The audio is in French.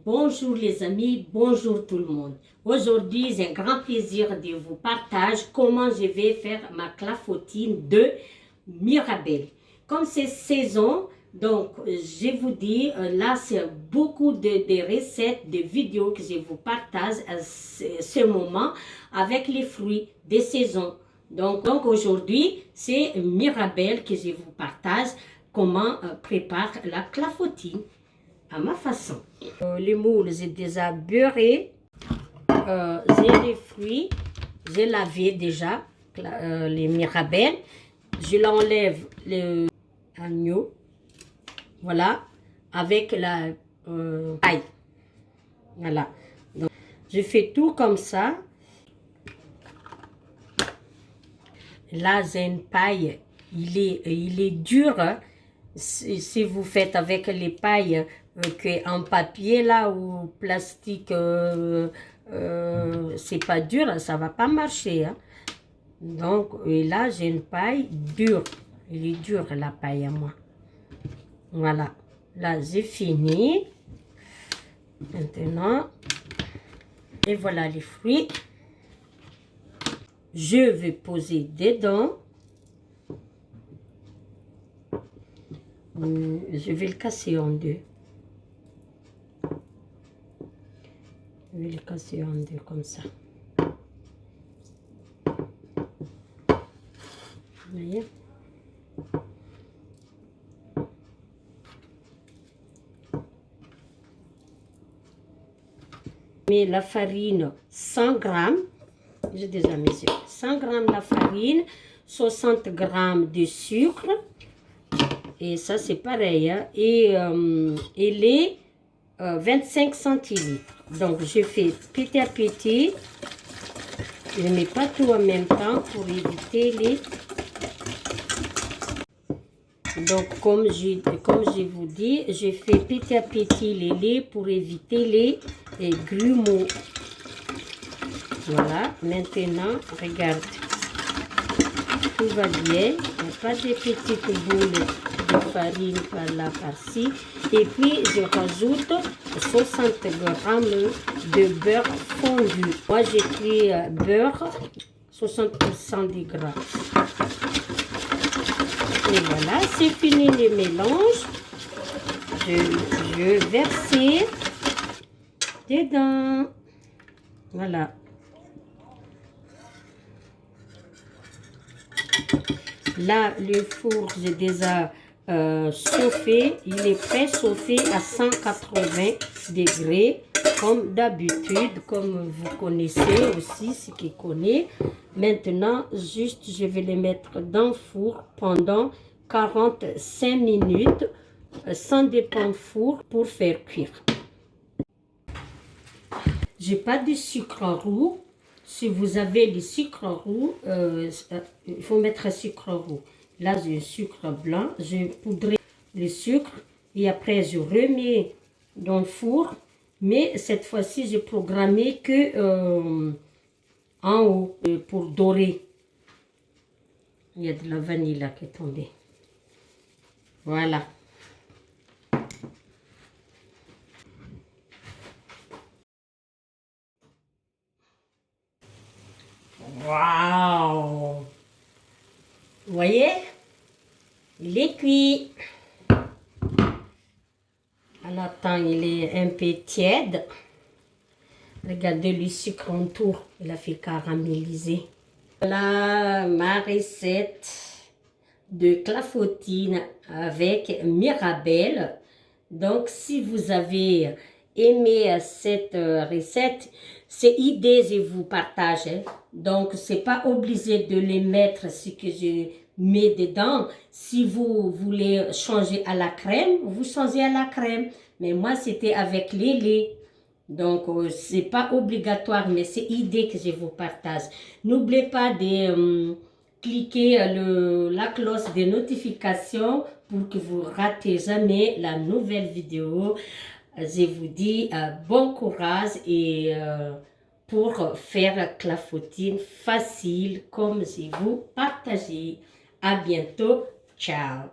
Bonjour les amis, bonjour tout le monde. Aujourd'hui, j'ai un grand plaisir de vous partager comment je vais faire ma clafoutis de Mirabelle. Comme c'est saison, donc je vous dis, là c'est beaucoup de recettes, de vidéos que je vous partage à ce moment avec les fruits des saisons. Donc aujourd'hui, c'est Mirabelle que je vous partage comment prépare la clafoutis à ma façon. Les moules, j'ai déjà beurré. J'ai les fruits. J'ai lavé déjà les mirabelles. Je l'enlève l'agneau. Voilà. Avec la paille. Voilà. Donc, je fais tout comme ça. Là, j'ai une paille. Il est dur. Hein. Si vous faites avec les pailles en papier là ou plastique, c'est pas dur, ça va pas marcher. Hein. Donc, et là, j'ai une paille dure. Elle est dure, la paille à moi. Voilà. Là, j'ai fini. Maintenant, et voilà les fruits. Je vais poser dedans. Je vais le casser en deux. Je vais le casser en deux comme ça. Vous voyez? Mais la farine, 100 grammes. J'ai déjà mis 100 grammes de farine, 60 grammes de sucre. Et ça, c'est pareil. Hein? Et les 25 centilitres. Donc, je fais petit à petit. Je ne mets pas tout en même temps pour éviter les... Donc, comme je vous dis, je fais petit à petit les laits pour éviter les grumeaux. Voilà. Maintenant, regarde. Tout va bien. Il n'y a pas de petites boules de farine par là, par-ci. Et puis, je rajoute 60 grammes de beurre fondu. Moi, j'ai pris beurre, 60% de gras. Et voilà, c'est fini le mélange. Je verse dedans. Voilà. Là, le four, j'ai déjà chauffé. Il est préchauffé à 180 degrés, comme d'habitude, comme vous connaissez aussi, ceux qui connaissent. Maintenant, juste, je vais les mettre dans le four pendant 45 minutes, sans dépendre four, pour faire cuire. J'ai pas de sucre roux. Si vous avez le sucre roux, il faut mettre un sucre roux. Là, j'ai un sucre blanc. Je poudre le sucre et après, je remets dans le four. Mais cette fois-ci, j'ai programmé que en haut pour dorer. Il y a de la vanille là qui est tombée. Voilà. Waouh! Vous voyez? Il est cuit. En attendant, il est un peu tiède. Regardez le sucre autour. Il a fait caraméliser. Voilà ma recette de clafoutis avec Mirabelle. Donc, si vous avez aimé cette recette, c'est idée, je vous partage. Hein. Donc, c'est pas obligé de les mettre ce que je mets dedans. Si vous voulez changer à la crème, vous changez à la crème. Mais moi, c'était avec les laits. Donc, c'est pas obligatoire, mais c'est idée que je vous partage. N'oubliez pas de cliquer la cloche de notification pour que vous ne ratez jamais la nouvelle vidéo. Je vous dis bon courage et pour faire clafoutis facile comme je vous partage. À bientôt. Ciao.